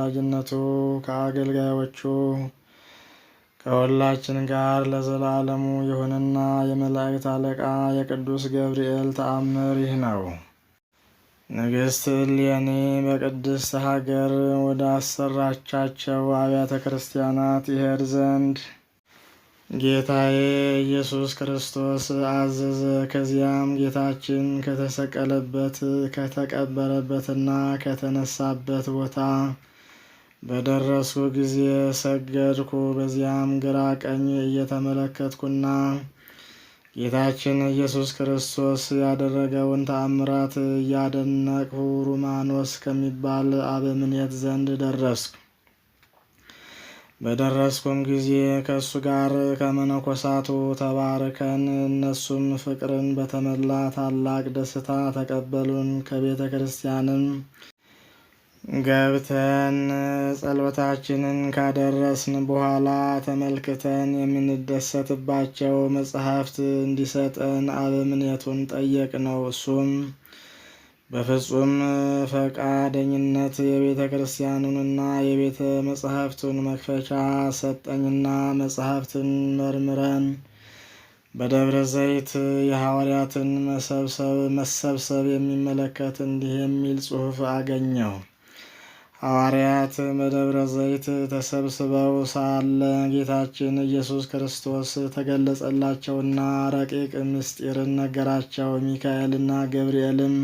አማላጅነቱ ከአገልጋዮቹ ከሁላችን ጋር ለዘላለሙ ይሁንና የመላእክት አለቃ የቅዱስ ገብርኤል ተአምር ይህ ነው። ንግሥት እሌኒ በቅድስት ሀገር ወደ አሰራቻቸው አብያተ ክርስቲያናት ይሄድ ዘንድ ጌታዬ ኢየሱስ ክርስቶስ አዘዘ። ከዚያም ጌታችን ከተሰቀለበት ከተቀበረበትና ከተነሳበት ቦታ በደረሱ ጊዜ ሰገድኩ። በዚያም ግራ ቀኝ እየተመለከትኩና ጌታችን ኢየሱስ ክርስቶስ ያደረገውን ተአምራት እያደነቅሁ ሩማኖስ ከሚባል አበምኔት ዘንድ ደረስኩ። በደረስኩም ጊዜ ከእሱ ጋር ከመነኮሳቱ ተባርከን፣ እነሱም ፍቅርን በተመላ ታላቅ ደስታ ተቀበሉን። ከቤተ ክርስቲያንም ገብተን ጸሎታችንን ካደረስን በኋላ ተመልክተን የምንደሰትባቸው መጽሐፍት እንዲሰጠን አበምኔቱን ጠየቅነው። እሱም በፍጹም ፈቃደኝነት የቤተ ክርስቲያኑንና የቤተ መጽሐፍቱን መክፈቻ ሰጠኝና መጽሐፍትን መርምረን በደብረ ዘይት የሐዋርያትን መሰብሰብ የሚመለከት እንዲህ የሚል ጽሑፍ አገኘው። ሐዋርያት በደብረ ዘይት ተሰብስበው ሳለ ጌታችን ኢየሱስ ክርስቶስ ተገለጸላቸውና ረቂቅ ምስጢርን ነገራቸው። ሚካኤልና ገብርኤልም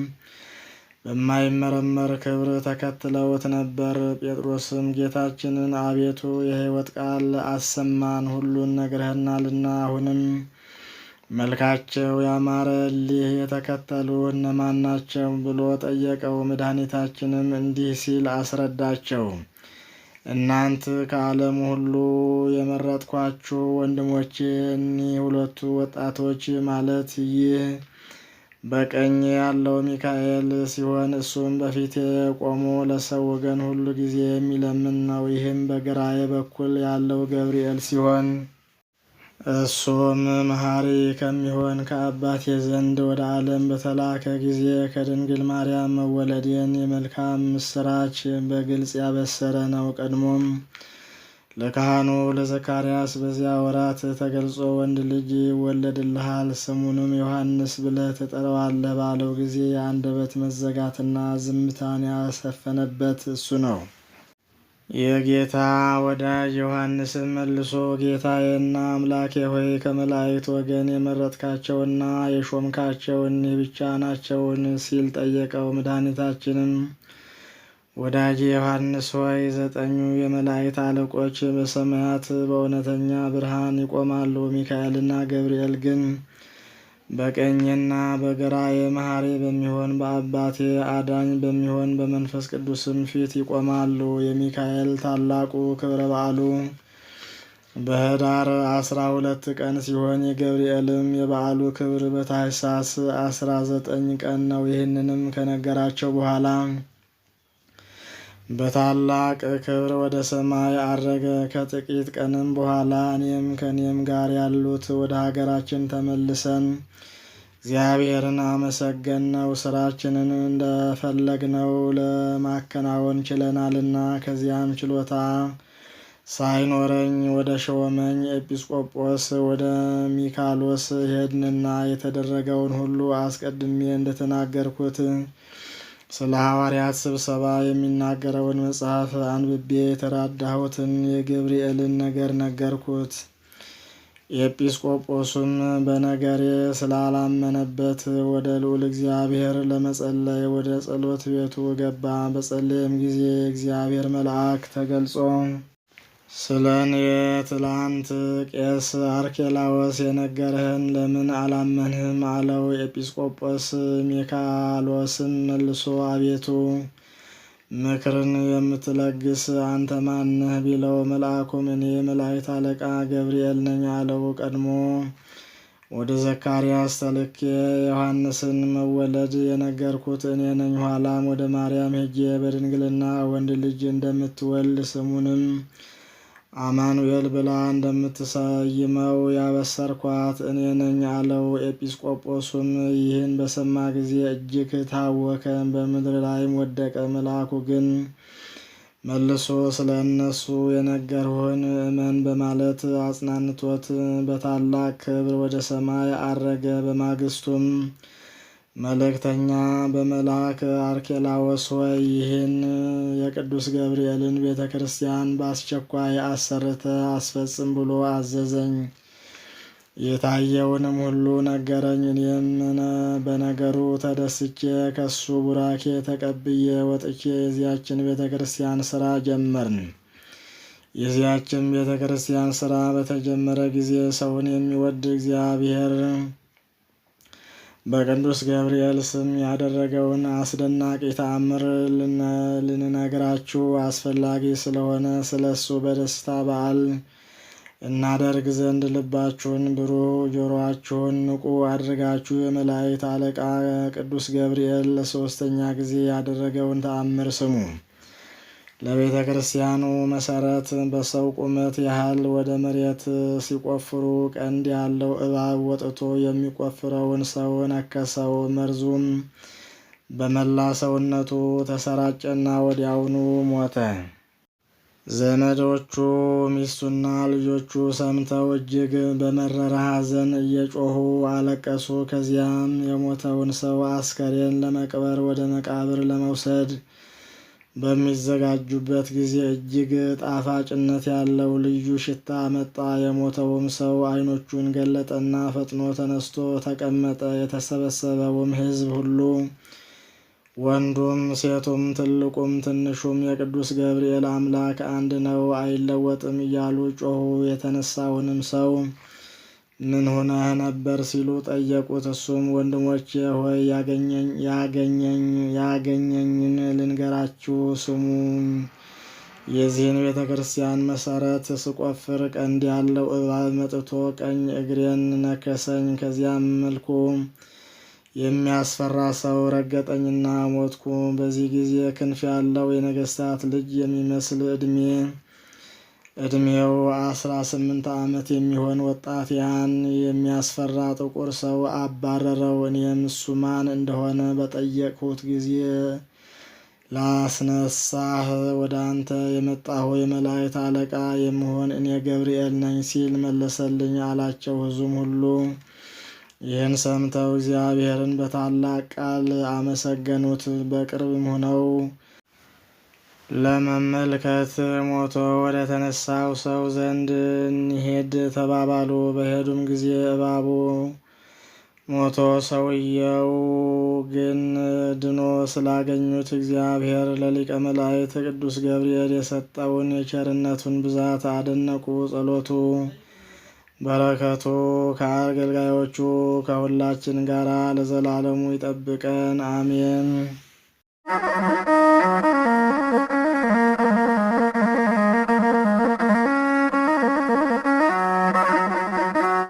በማይመረመር ክብር ተከትለውት ነበር። ጴጥሮስም ጌታችንን አቤቱ የሕይወት ቃል አሰማን፣ ሁሉን ነግረህናልና አሁንም መልካቸው ያማረ እሊህ የተከተሉ እነማን ናቸው ብሎ ጠየቀው። መድኃኒታችንም እንዲህ ሲል አስረዳቸው። እናንት ከዓለሙ ሁሉ የመረጥኳችሁ ወንድሞቼ እኒህ ሁለቱ ወጣቶች ማለት ይህ በቀኝ ያለው ሚካኤል ሲሆን እሱም በፊቴ ቆሞ ለሰው ወገን ሁሉ ጊዜ የሚለምን ነው። ይህም በግራዬ በኩል ያለው ገብርኤል ሲሆን እሱም መሐሪ ከሚሆን ከአባቴ ዘንድ ወደ ዓለም በተላከ ጊዜ ከድንግል ማርያም መወለዴን የመልካም ምስራች በግልጽ ያበሰረ ነው። ቀድሞም ለካህኑ ለዘካርያስ በዚያ ወራት ተገልጾ ወንድ ልጅ ይወለድልሃል፣ ስሙንም ዮሐንስ ብለህ ትጠራዋለህ ባለው ጊዜ የአንደበት መዘጋትና ዝምታን ያሰፈነበት እሱ ነው። የጌታ ወዳጅ ዮሐንስም መልሶ ጌታዬና አምላኬ ሆይ ከመላእክት ወገን የመረጥካቸውና የሾምካቸው እኒህ ብቻ ናቸውን? ሲል ጠየቀው። መድኃኒታችንም ወዳጄ ዮሐንስ ሆይ 9 የመላእክት አለቆች በሰማያት በእውነተኛ ብርሃን ይቆማሉ። ሚካኤልና ገብርኤል ግን በቀኝና በግራዬ መሐሪ በሚሆን በአባቴ አዳኝ በሚሆን በመንፈስ ቅዱስም ፊት ይቆማሉ። የሚካኤል ታላቁ ክብረ በዓሉ በኅዳር 12 ቀን ሲሆን የገብርኤልም የበዓሉ ክብር በታኅሳስ 19 ቀን ነው። ይህንንም ከነገራቸው በኋላ በታላቅ ክብር ወደ ሰማይ አረገ። ከጥቂት ቀንም በኋላ እኔም ከእኔም ጋር ያሉት ወደ ሀገራችን ተመልሰን እግዚአብሔርን አመሰገንነው። ስራችንን እንደፈለግነው ለማከናወን ችለናልና። ከዚያም ችሎታ ሳይኖረኝ ወደ ሾመኝ ኤጲስቆጶስ ወደ ሚካሎስ ሄድንና የተደረገውን ሁሉ አስቀድሜ እንደተናገርኩት ስለ ሐዋርያት ስብሰባ የሚናገረውን መጽሐፍ አንብቤ የተራዳሁትን የገብርኤልን ነገር ነገርኩት። ኤጲስቆጶሱም በነገሬ ስላላመነበት ወደ ልዑል እግዚአብሔር ለመጸለይ ወደ ጸሎት ቤቱ ገባ። በጸለየም ጊዜ እግዚአብሔር መልአክ ተገልጾ ስለ እኔ ትላንት ቄስ አርኬላዎስ የነገርህን ለምን አላመንህም? አለው። ኤጲስቆጶስ ሚካሎስም መልሶ አቤቱ ምክርን የምትለግስ አንተ ማነህ? ቢለው መልአኩም እኔ መላእክት አለቃ ገብርኤል ነኝ አለው። ቀድሞ ወደ ዘካርያስ ተልኬ ዮሐንስን መወለድ የነገርኩት እኔ ነኝ። ኋላም ወደ ማርያም ሄጄ በድንግልና ወንድ ልጅ እንደምትወልድ ስሙንም አማኑኤል ብላ እንደምትሰይመው ያበሰርኳት እኔ ነኝ አለው። ኤጲስቆጶሱም ይህን በሰማ ጊዜ እጅግ ታወከ፣ በምድር ላይም ወደቀ። መልአኩ ግን መልሶ ስለ እነሱ የነገርሁህን እመን በማለት አጽናንቶት በታላቅ ክብር ወደ ሰማይ አረገ። በማግስቱም መልእክተኛ በመልአክ አርኬላዎስ ሆይ ይህን የቅዱስ ገብርኤልን ቤተ ክርስቲያን በአስቸኳይ አሰርተ አስፈጽም ብሎ አዘዘኝ። የታየውንም ሁሉ ነገረኝ። እኔም በነገሩ ተደስቼ ከሱ ቡራኬ ተቀብዬ ወጥቼ የዚያችን ቤተ ክርስቲያን ስራ ጀመርን። የዚያችን ቤተ ክርስቲያን ስራ በተጀመረ ጊዜ ሰውን የሚወድ እግዚአብሔር በቅዱስ ገብርኤል ስም ያደረገውን አስደናቂ ተአምር ልንነግራችሁ አስፈላጊ ስለሆነ ስለ እሱ በደስታ በዓል እናደርግ ዘንድ ልባችሁን ብሩህ ጆሮአችሁን ንቁ አድርጋችሁ የመላእክት አለቃ ቅዱስ ገብርኤል ለሶስተኛ ጊዜ ያደረገውን ተአምር ስሙ። ለቤተ ክርስቲያኑ መሰረት በሰው ቁመት ያህል ወደ መሬት ሲቆፍሩ ቀንድ ያለው እባብ ወጥቶ የሚቆፍረውን ሰው ነከሰው። መርዙም በመላ ሰውነቱ ተሰራጨና ወዲያውኑ ሞተ። ዘመዶቹ፣ ሚስቱና ልጆቹ ሰምተው እጅግ በመረረ ሐዘን እየጮሁ አለቀሱ። ከዚያም የሞተውን ሰው አስከሬን ለመቅበር ወደ መቃብር ለመውሰድ በሚዘጋጁበት ጊዜ እጅግ ጣፋጭነት ያለው ልዩ ሽታ መጣ። የሞተውም ሰው ዓይኖቹን ገለጠና ፈጥኖ ተነስቶ ተቀመጠ። የተሰበሰበውም ሕዝብ ሁሉ ወንዱም ሴቱም ትልቁም ትንሹም የቅዱስ ገብርኤል አምላክ አንድ ነው፣ አይለወጥም እያሉ ጮኹ። የተነሳውንም ሰው ምን ሆነህ ነበር ሲሉ ጠየቁት። እሱም ወንድሞቼ ሆይ ያገኘኝን ልንገራችሁ ስሙ። የዚህን ቤተ ክርስቲያን መሰረት ስቆፍር ቀንድ ያለው እባብ መጥቶ ቀኝ እግሬን ነከሰኝ። ከዚያም መልኩ የሚያስፈራ ሰው ረገጠኝና ሞትኩ። በዚህ ጊዜ ክንፍ ያለው የነገስታት ልጅ የሚመስል ዕድሜው 18 ዓመት የሚሆን ወጣት ያን የሚያስፈራ ጥቁር ሰው አባረረው። እኔም እሱ ማን እንደሆነ በጠየቅሁት ጊዜ ላስነሳህ ወደ አንተ የመጣሁ የመላእክት አለቃ የምሆን እኔ ገብርኤል ነኝ ሲል መለሰልኝ አላቸው። ሕዝቡም ሁሉ ይህን ሰምተው እግዚአብሔርን በታላቅ ቃል አመሰገኑት። በቅርብም ሆነው ለመመልከት ሞቶ ወደ ተነሳው ሰው ዘንድ እንሂድ ተባባሉ። በሄዱም ጊዜ እባቡ ሞቶ ሰውየው ግን ድኖ ስላገኙት እግዚአብሔር ለሊቀ መላእክት ቅዱስ ገብርኤል የሰጠውን የቸርነቱን ብዛት አደነቁ። ጸሎቱ በረከቱ ከአገልጋዮቹ ከሁላችን ጋር ለዘላለሙ ይጠብቀን፣ አሜን።